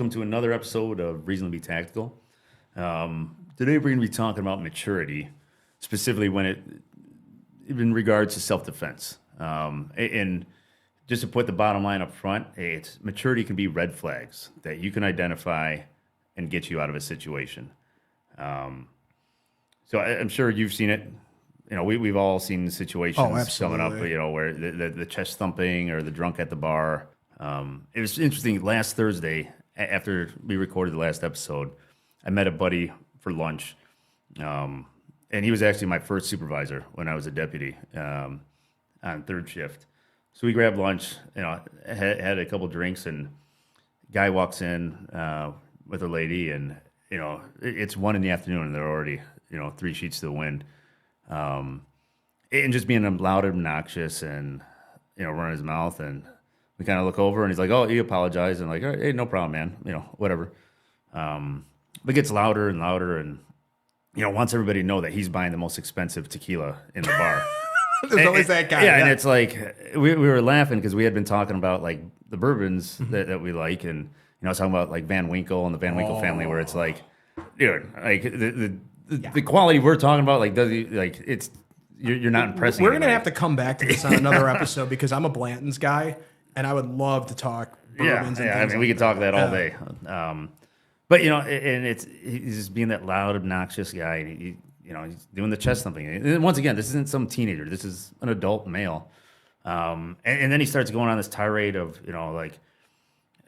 welcome to another episode of Reasonably Tactical. Today we're going to be talking about maturity, specifically in regards to self-defense. And just to put the bottom line up front, maturity can be red flags that you can identify and get you out of a situation. So I'm sure you've seen it. We've all seen situations coming up, where the chest thumping or the drunk at the bar. It was interesting. Last Thursday, after we recorded the last episode, I met a buddy for lunch, and he was actually my first supervisor when I was a deputy on third shift. So we grabbed lunch, had a couple drinks, and guy walks in with a lady, and it's 1 PM, and they're already 3 sheets to the wind. And just being loud and obnoxious and, running his mouth. And we kind of look over and he's like, oh, he apologized. And like, all right, hey, no problem, man. Whatever. But it gets louder and louder and, wants everybody to know that he's buying the most expensive tequila in the bar. There's always that guy. Yeah, and it's like, we were laughing because we had been talking about like the bourbons that we like. And, I was talking about like Van Winkle and the Van Winkle family where it's like, dude, like the quality we're talking about, like, you're not impressing. We're going to have to come back to this on another episode because I'm a Blanton's guy, and I would love to talk bourbons. Yeah. I mean, we could talk that all day. But and he's just being that loud, obnoxious guy, and he's doing the chest thumping. And once again, this isn't some teenager. This is an adult male. And then he starts going on this tirade of, like,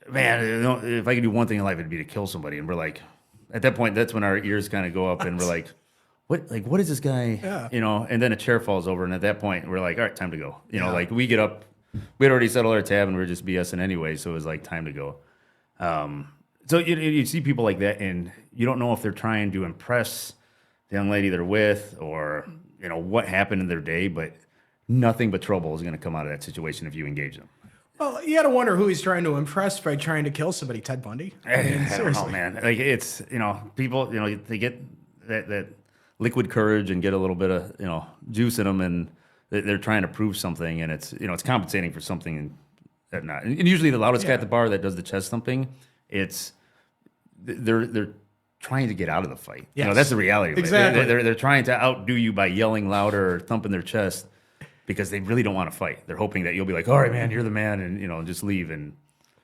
man, if I could do one thing in life, it'd be to kill somebody. And we're like, at that point, that's when our ears kind of go up, and we're like, what is this guy? Yeah. And then a chair falls over, and at that point, we're like, all right, time to go. Like we get up, we had already settled our tab, and we were just BSing anyway, so it was like time to go. So you see people like that, and you don't know if they're trying to impress the young lady they're with, or what happened in their day, but nothing but trouble is going to come out of that situation if you engage them. Well, you got to wonder who he's trying to impress by trying to kill somebody. Ted Bundy? I mean, seriously. Oh, man. Like, it's, people, they get that liquid courage and get a little bit of, juice in them, and they're trying to prove something, and it's, it's compensating for something that not. And usually the loudest guy at the bar that does the chest thumping, they're trying to get out of the fight. Yes. That's the reality of it. Exactly. They're trying to outdo you by yelling louder or thumping their chest, because they really don't want to fight. They're hoping that you'll be like, all right, man, you're the man, and just leave. And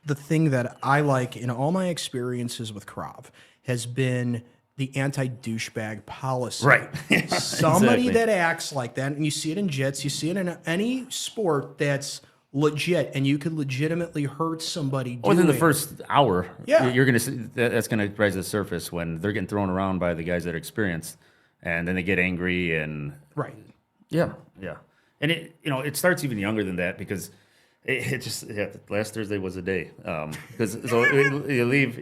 the thing that I like in all my experiences with Krav has been the anti-douchebag policy. Right. Somebody Exactly. that acts like that, and you see it in jits, you see it in any sport that's legit, and you could legitimately hurt somebody within the first hour. Yeah. You're going to see that's going to rise to the surface when they're getting thrown around by the guys that are experienced, and then they get angry and right. Yeah. And it starts even younger than that, because last Thursday was the day. Because you leave,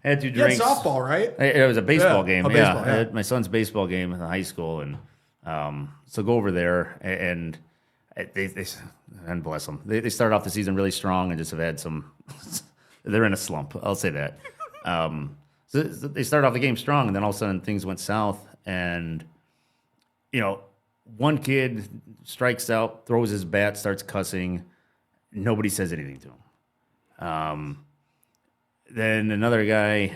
had 2 drinks. Yeah, softball, right? It was a baseball game. I had my son's baseball game in high school, and so go over there, and they and bless them. They started off the season really strong and just have had some. They're in a slump. I'll say that. So they started off the game strong, and then all of a sudden things went south, and one kid strikes out, throws his bat, starts cussing. Nobody says anything to him. Then another guy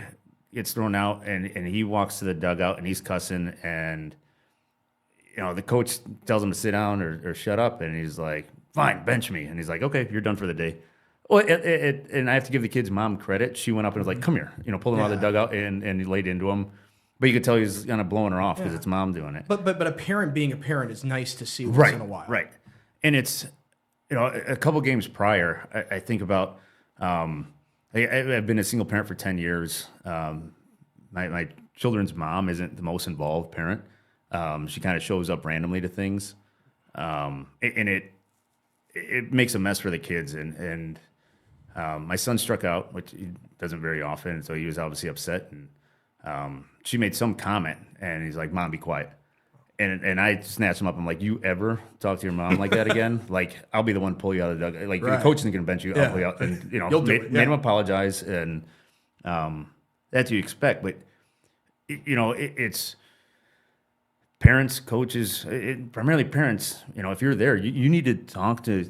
gets thrown out, and he walks to the dugout, and he's cussing. And, the coach tells him to sit down or shut up. And he's like, fine, bench me. And he's like, okay, you're done for the day. Well, and I have to give the kid's mom credit. She went up and was like, come here. Pulled him out of the dugout and laid into him. But you could tell he was kind of blowing her off because it's mom doing it. But a parent being a parent is nice to see once in a while. Right. And it's, a couple games prior, I think about, I've been a single parent for 10 years. My children's mom isn't the most involved parent. She kind of shows up randomly to things. And it makes a mess for the kids. And my son struck out, which he doesn't very often. So he was obviously upset. And she made some comment, and he's like, Mom, be quiet. And I snatched him up. I'm like, you ever talk to your mom like that again? Like, I'll be the one to pull you out of the dugout. Like, the coach isn't going to bench you. I'll pull you out. And, made him apologize. And that's what you expect. But, it's parents, coaches, primarily parents. If you're there, you need to talk to,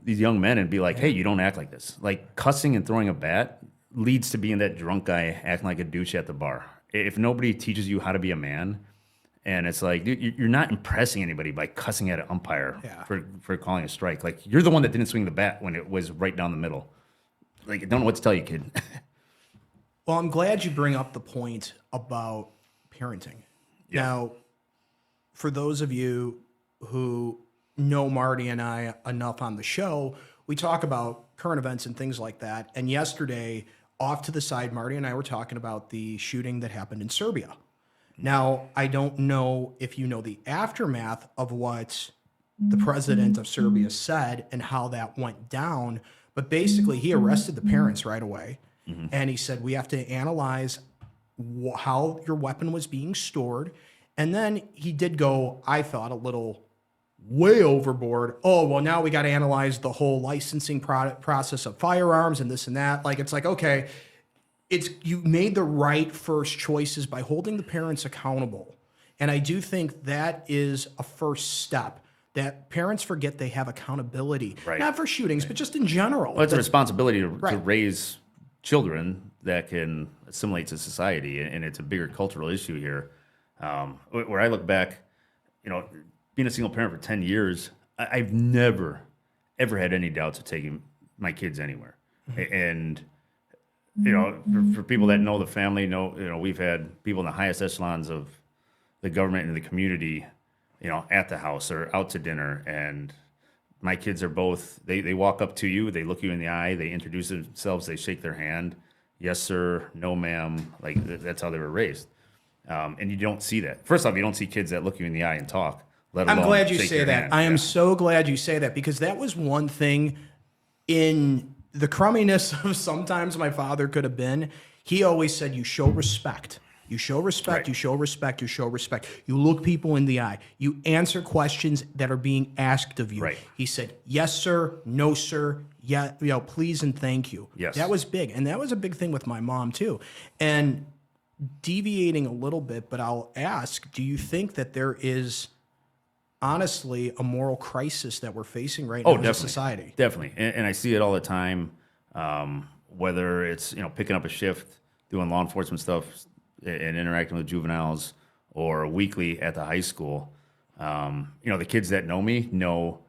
these young men and be like, hey, you don't act like this. Like, cussing and throwing a bat, leads to being that drunk guy acting like a douche at the bar. If nobody teaches you how to be a man, and it's like, dude, you're not impressing anybody by cussing at an umpire for calling a strike. Like, you're the one that didn't swing the bat when it was right down the middle. Like, I don't know what to tell you, kid. Well, I'm glad you bring up the point about parenting. Yeah. Now, for those of you who know Marty and I enough on the show, we talk about current events and things like that. And yesterday, off to the side, Marty and I were talking about the shooting that happened in Serbia. Now, I don't know if you know the aftermath of what the president of Serbia said and how that went down, but basically he arrested the parents right away. Mm-hmm. And he said, we have to analyze how your weapon was being stored. And then he did go, I thought, a little way overboard. Oh, well, now we got to analyze the whole licensing process of firearms and this and that. Like, it's like, okay, you made the right first choices by holding the parents accountable. And I do think that is a first step, that parents forget they have accountability, not for shootings, but just in general. Well, it's a responsibility to raise children that can assimilate to society. And it's a bigger cultural issue here. Where I look back, being a single parent for 10 years, I've never, ever had any doubts of taking my kids anywhere. Mm-hmm. And, for people that know the family, we've had people in the highest echelons of the government and the community, at the house or out to dinner. And my kids are both, they walk up to you, they look you in the eye, they introduce themselves, they shake their hand. Yes, sir. No, ma'am. Like, that's how they were raised. And you don't see that. First off, you don't see kids that look you in the eye and talk. I'm glad you say that. I am so glad you say that, because that was one thing in the crumminess of sometimes my father could have been. He always said, you show respect. You show respect, you show respect, you show respect. You look people in the eye. You answer questions that are being asked of you. Right. He said, yes, sir, no, sir, yeah, please and thank you. Yes. That was big. And that was a big thing with my mom too. And deviating a little bit, but I'll ask, do you think that there is honestly a moral crisis that we're facing right now in society? Definitely. And I see it all the time, whether it's, picking up a shift, doing law enforcement stuff and interacting with juveniles, or weekly at the high school. The kids that know me know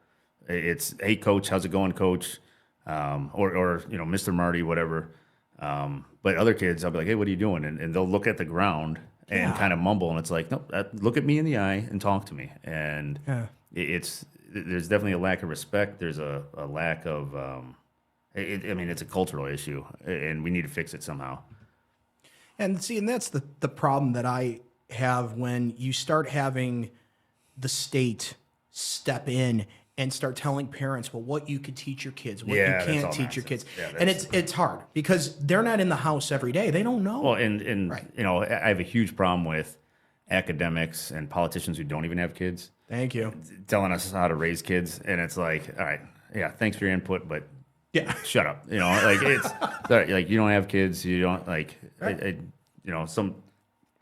it's, hey, coach, how's it going, coach? Or Mr. Marty, whatever. But other kids, I'll be like, hey, what are you doing? And they'll look at the ground and kind of mumble, and it's like, no, look at me in the eye and talk to me. And there's definitely a lack of respect. There's a lack of, it's a cultural issue, and we need to fix it somehow. And that's the problem that I have when you start having the state step in and start telling parents, well, what you could teach your kids, what you can't teach your kids. Yeah, and it's hard because they're not in the house every day. They don't know. Well, and I have a huge problem with academics and politicians who don't even have kids. Thank you. Telling us how to raise kids. And it's like, all right, thanks for your input, but shut up. It's like, you don't have kids. You don't some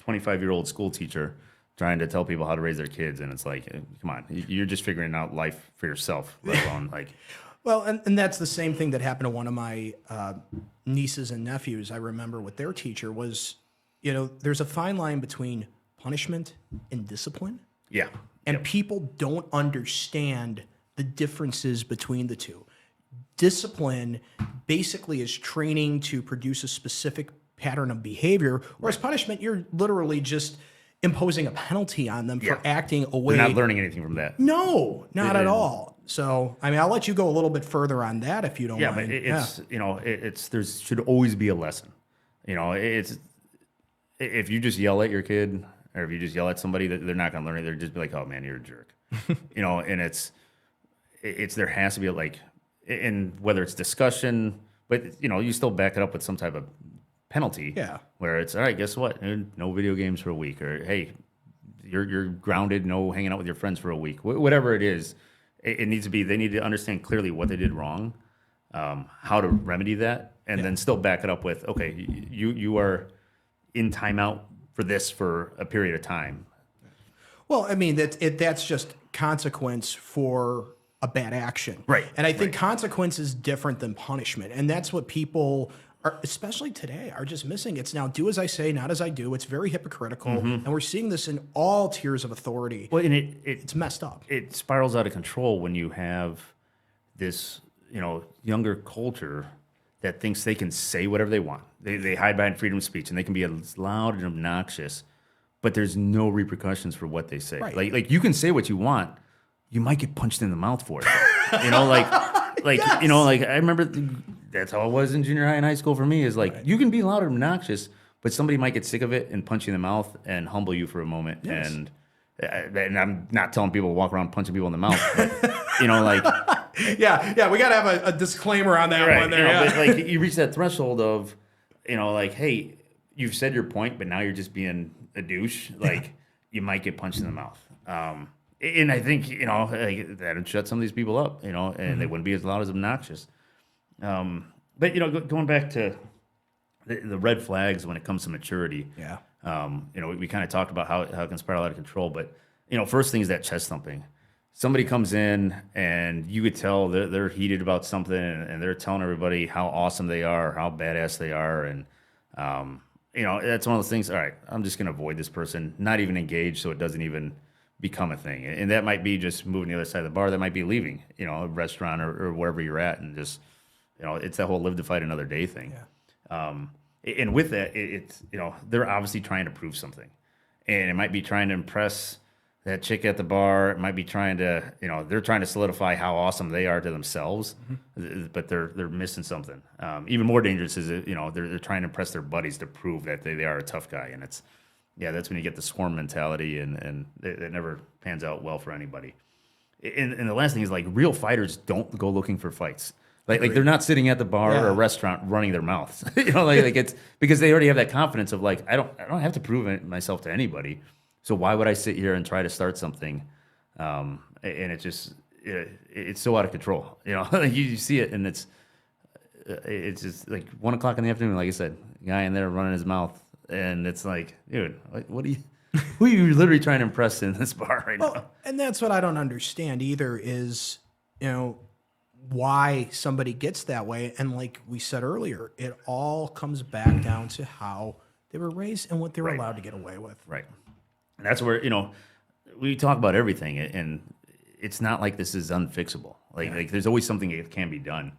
25-year-old school teacher trying to tell people how to raise their kids, and it's like, come on, you're just figuring out life for yourself, let alone like. Well, and that's the same thing that happened to one of my nieces and nephews. I remember with their teacher was, there's a fine line between punishment and discipline. Yeah. And people don't understand the differences between the two. Discipline basically is training to produce a specific pattern of behavior, whereas punishment, you're literally just imposing a penalty on them for acting away. They're not learning anything from that. No, not at all. So, I'll let you go a little bit further on that if you don't mind. But there should always be a lesson. It's if you just yell at your kid, or if you just yell at somebody, they're not going to learn it. They're just be like, oh man, you're a jerk. And it's there has to be and whether it's discussion, but you still back it up with some type of penalty. Yeah. Where it's, all right, guess what? No video games for a week, or hey, you're grounded, no hanging out with your friends for a week. Whatever it is, it needs to be. They need to understand clearly what they did wrong, how to remedy that, and then still back it up with, okay, you are in timeout for this for a period of time. Well, that's just consequence for a bad action. Right. And I think consequence is different than punishment. And that's what people especially today, are just missing. It's now do as I say, not as I do. It's very hypocritical, and we're seeing this in all tiers of authority. Well, and it's messed up. It spirals out of control when you have this, younger culture that thinks they can say whatever they want. They hide behind freedom of speech, and they can be as loud and obnoxious, but there's no repercussions for what they say. Right. Like you can say what you want, you might get punched in the mouth for it. Yes. I remember that's how it was in junior high and high school for me. Is like you can be loud and obnoxious, but somebody might get sick of it and punch you in the mouth and humble you for a moment. Yes. And I'm not telling people to walk around punching people in the mouth, but yeah, we got to have a disclaimer on that one there. But you reach that threshold of, hey, you've said your point, but now you're just being a douche. You might get punched in the mouth. And I think, that would shut some of these people up, and they wouldn't be as loud as obnoxious. But, going back to the red flags when it comes to maturity. Yeah. We kind of talked about how it can spiral out of control, but, first thing is that chest thumping. Somebody comes in and you could tell they're heated about something and they're telling everybody how awesome they are, how badass they are. And, that's one of those things, all right, I'm just going to avoid this person, not even engage so it doesn't even become a thing. And that might be just moving to the other side of the bar. That might be leaving, a restaurant or wherever you're at and just, it's that whole live to fight another day thing. Yeah. And with that, it's, they're obviously trying to prove something. And it might be trying to impress that chick at the bar. It might be trying to, they're trying to solidify how awesome they are to themselves, but they're missing something. Even more dangerous is, they're trying to impress their buddies to prove that they are a tough guy. And that's when you get the swarm mentality, and it never pans out well for anybody. And the last thing is, real fighters don't go looking for fights. Like they're not sitting at the bar or a restaurant running their mouths. It's because they already have that confidence of I don't have to prove myself to anybody. So why would I sit here and try to start something? And it just it's so out of control. You see it, and it's just 1 o'clock in the afternoon. Like I said, guy in there running his mouth, and it's dude, what are you? Who are you literally trying to impress in this bar right now? And that's what I don't understand either. Is why somebody gets that way. And like we said earlier, it all comes back down to how they were raised and what they were allowed to get away with. Right. And that's where, we talk about everything, and it's not like this is unfixable. There's always something that can be done.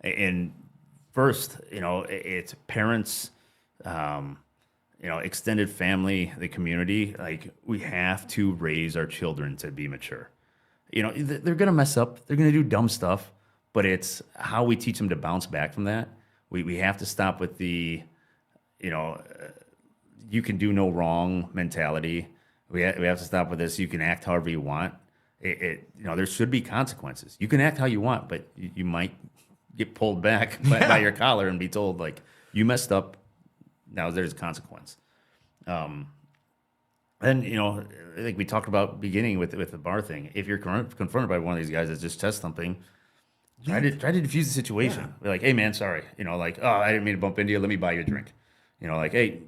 And first, it's parents, extended family, the community. We have to raise our children to be mature. They're going to mess up. They're going to do dumb stuff. But it's how we teach them to bounce back from that. We have to stop with the, you can do no wrong mentality. We have to stop with this. You can act however you want. There should be consequences. You can act how you want, but you might get pulled back by your collar and be told you messed up. Now there's a consequence. And like we talked about beginning with the bar thing. If you're confronted by one of these guys that's just chest thumping, try to diffuse the situation. Yeah. Hey man, sorry. Oh, I didn't mean to bump into you. Let me buy you a drink. Hey,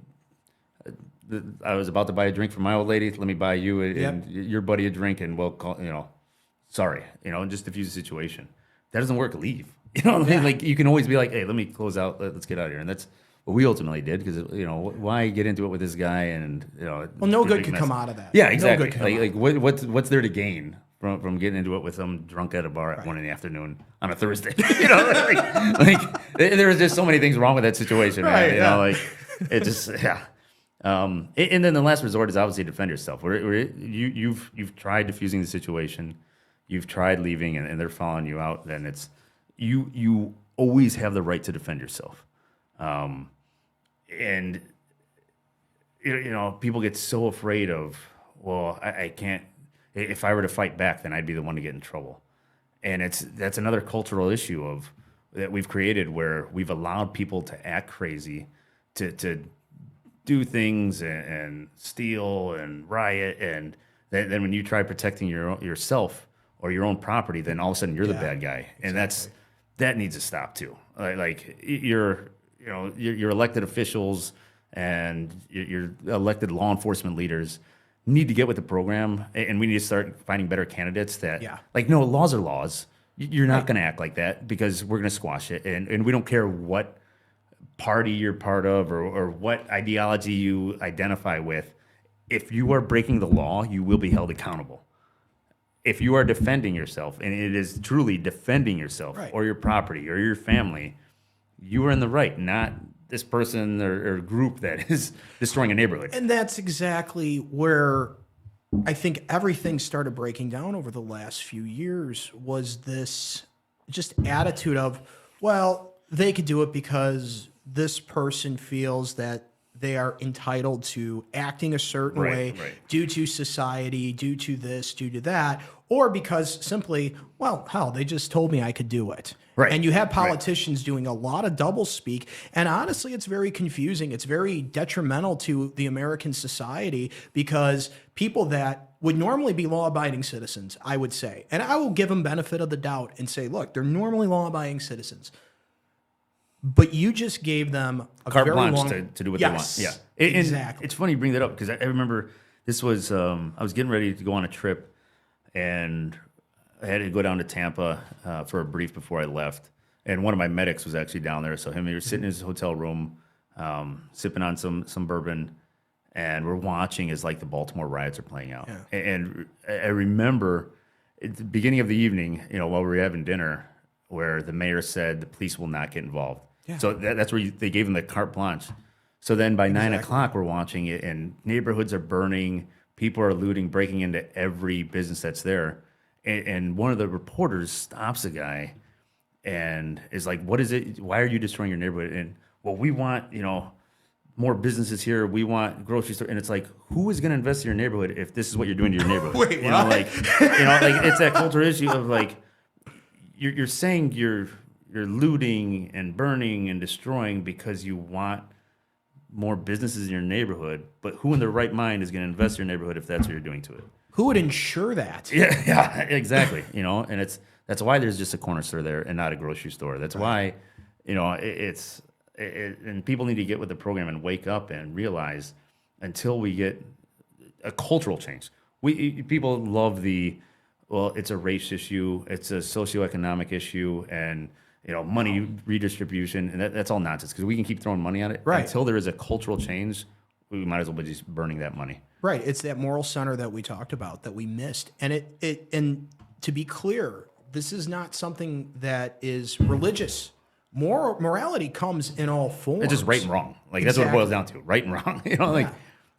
I was about to buy a drink for my old lady. Let me buy you and your buddy a drink, and we'll call. Sorry. And just diffuse the situation. That doesn't work. Leave. You can always be hey, let me close out. Let's get out of here. And that's what we ultimately did, because why get into it with this guy? And well, no good could come out of that. Yeah, exactly. No what's there to gain from getting into it with some drunk at a bar at 1 PM on a Thursday? There was just so many things wrong with that situation, man. It just and then the last resort is obviously defend yourself. You've tried diffusing the situation, you've tried leaving, and they're following you out. Then it's you always have the right to defend yourself. And people get so afraid of, well, I can't. If I were to fight back, then I'd be the one to get in trouble. And that's another cultural issue that we've created, where we've allowed people to act crazy, to do things and steal and riot, and then when you try protecting yourself or your own property, then all of a sudden you're the bad guy, and that needs to stop too. Your elected officials and your elected law enforcement leaders need to get with the program, and we need to start finding better candidates that, no, laws are laws. You're not going to act like that, because we're going to squash it, and we don't care what party you're part of or what ideology you identify with, if you are breaking the law, you will be held accountable. If you are defending yourself, and it is truly defending yourself or your property or your family, you are in the right, not this person or group that is destroying a neighborhood. And that's exactly where I think everything started breaking down over the last few years, was this just attitude of, well, they could do it because this person feels that they are entitled to acting a certain way due to society, due to this, due to that, or because simply, well, hell, they just told me I could do it. Right. And you have politicians doing a lot of doublespeak, and honestly, it's very confusing. It's very detrimental to the American society, because people that would normally be law-abiding citizens, I would say, and I will give them benefit of the doubt and say, look, they're normally law-abiding citizens, but you just gave them a carte very blanche long... to do what they want. Yeah, exactly. It's funny you bring that up, because I remember this was I was getting ready to go on a trip, and I had to go down to Tampa for a brief before I left. And one of my medics was actually down there. So he was sitting in his hotel room, sipping on some bourbon, and we're watching as like the Baltimore riots are playing out. Yeah. And I remember at the beginning of the evening, while we were having dinner, where the mayor said the police will not get involved. Yeah. So that's where they gave him the carte blanche. So then by 9 o'clock, we're watching it, and neighborhoods are burning. People are looting, breaking into every business that's there. And one of the reporters stops a guy and is like, what is it? Why are you destroying your neighborhood? And, well, we want, more businesses here. We want grocery store. And it's like, who is going to invest in your neighborhood if this is what you're doing to your neighborhood? Wait, what? Like it's that cultural issue of like, you're saying you're looting and burning and destroying because you want more businesses in your neighborhood, but who in their right mind is going to invest in your neighborhood if that's what you're doing to it? Who would ensure that? Yeah, exactly. And that's why there's just a corner store there and not a grocery store. That's why, and people need to get with the program and wake up and realize, until we get a cultural change. People love it's a race issue, it's a socioeconomic issue, and money redistribution, and that's all nonsense, because we can keep throwing money at it. Right. Until there is a cultural change, we might as well be just burning that money. Right. It's that moral center that we talked about that we missed. And and to be clear, this is not something that is religious. Morality comes in all forms. It's just right and wrong. Like That's what it boils down to. Right and wrong.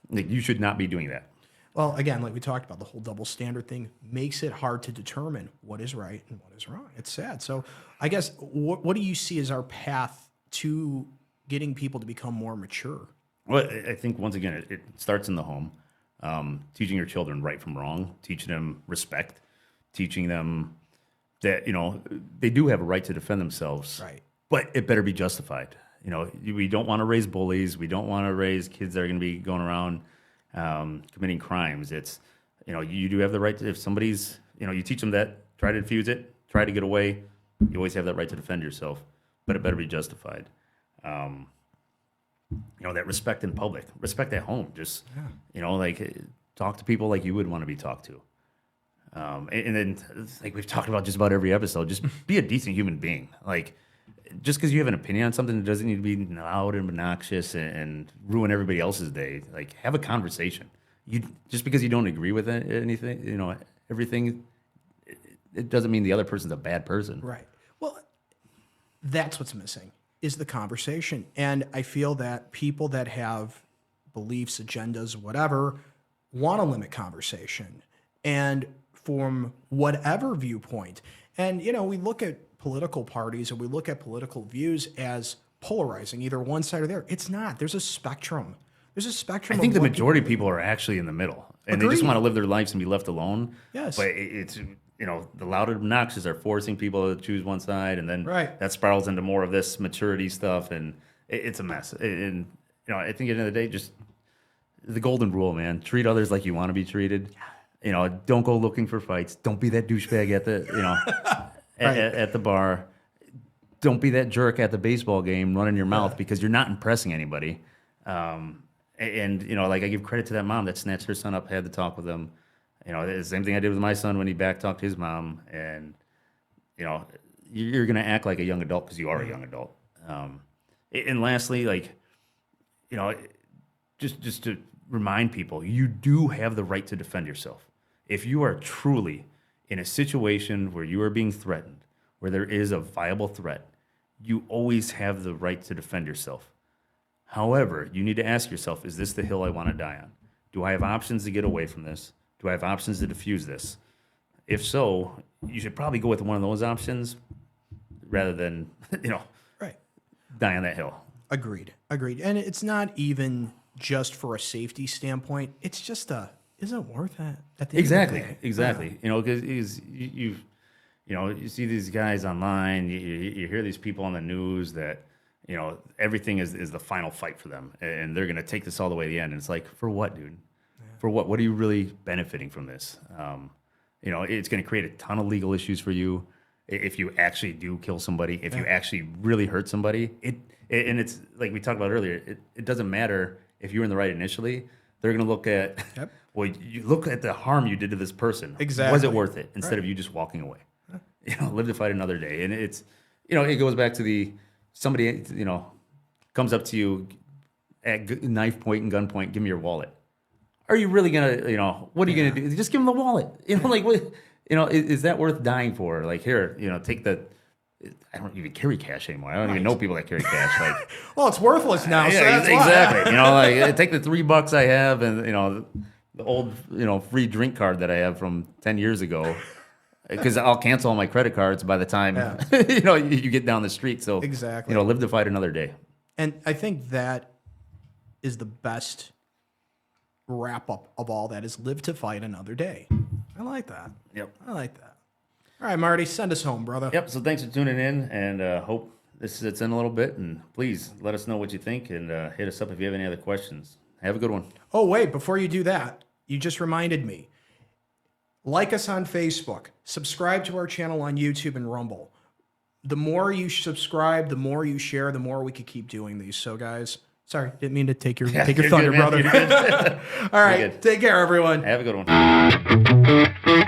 Like you should not be doing that. Well, again, like we talked about, the whole double standard thing makes it hard to determine what is right and what is wrong. It's sad. So I guess what do you see as our path to getting people to become more mature? Well, I think, once again, it starts in the home. Teaching your children right from wrong, teaching them respect, teaching them that, they do have a right to defend themselves. Right. But it better be justified. We don't want to raise bullies. We don't want to raise kids that are going to be going around committing crimes. It's, you do have the right to, if somebody's, you teach them that, try to defuse it, try to get away. You always have that right to defend yourself, but it better be justified. That respect in public, respect at home. Just, talk to people like you would want to be talked to. And then, like we've talked about just about every episode, just be a decent human being. Like, just because you have an opinion on something, it doesn't need to be loud and obnoxious and ruin everybody else's day. Like, have a conversation. Just because you don't agree with anything, everything, it doesn't mean the other person's a bad person. Right. Well, that's what's missing, is the conversation. And I feel that people that have beliefs, agendas, whatever, want to limit conversation. And from whatever viewpoint. And, we look at political parties, or we look at political views as polarizing, either one side or the other. It's not. There's a spectrum. There's a spectrum. I think the majority of people are actually in the middle, and they just want to live their lives and be left alone. Yes. But it's, the loud and obnoxious are forcing people to choose one side, and then that spirals into more of this maturity stuff, and it's a mess. And, I think at the end of the day, just the golden rule, man, treat others like you want to be treated. Don't go looking for fights. Don't be that douchebag at the, at the bar. Don't be that jerk at the baseball game running your mouth because you're not impressing anybody. And, like, I give credit to that mom that snatched her son up, had to talk with him. The same thing I did with my son when he back-talked his mom. And, you're going to act like a young adult because you are a young adult. And lastly, like, you know, just to remind people, you do have the right to defend yourself. If you are truly in a situation where you are being threatened, where there is a viable threat, you always have the right to defend yourself. However, you need to ask yourself, is this the hill I want to die on? Do I have options to get away from this? Do I have options to defuse this? If so, you should probably go with one of those options rather than, right, die on that hill. Agreed. And it's not even just for a safety standpoint. It's just is it worth it? At the Exactly. end of the day? Exactly. Because you see these guys online, you hear these people on the news that, everything is the final fight for them, and they're going to take this all the way to the end. And it's like, for what, dude? Yeah. For what? What are you really benefiting from this? It's going to create a ton of legal issues for you if you actually do kill somebody, if you actually really hurt somebody. And it's like we talked about earlier, it doesn't matter if you were in the right initially. They're going to look at, well, you look at the harm you did to this person. Exactly. Was it worth it? Instead of you just walking away. Live to fight another day. And it's, it goes back to somebody, comes up to you at knife point and gun point, give me your wallet. Are you really going to, what are you going to do? Just give them the wallet. What, is that worth dying for? Like, here, take the, I don't even carry cash anymore. I don't even know people that carry cash. Like, well, it's worthless now. So that's exactly. Like, take the $3 I have and, the old, free drink card that I have from 10 years ago. Because I'll cancel all my credit cards by the time you get down the street. So exactly, live to fight another day. And I think that is the best wrap up of all that is live to fight another day. I like that. Yep, I like that. All right, Marty, send us home, brother. Yep. So thanks for tuning in, and hope this sits in a little bit. And please let us know what you think, and hit us up if you have any other questions. Have a good one. Oh wait, before you do that, you just reminded me. Like us on Facebook. Subscribe to our channel on YouTube and Rumble. The more you subscribe, the more you share, the more we could keep doing these. So, guys, sorry, didn't mean to take your thunder, good, brother. All right, take care, everyone. Have a good one.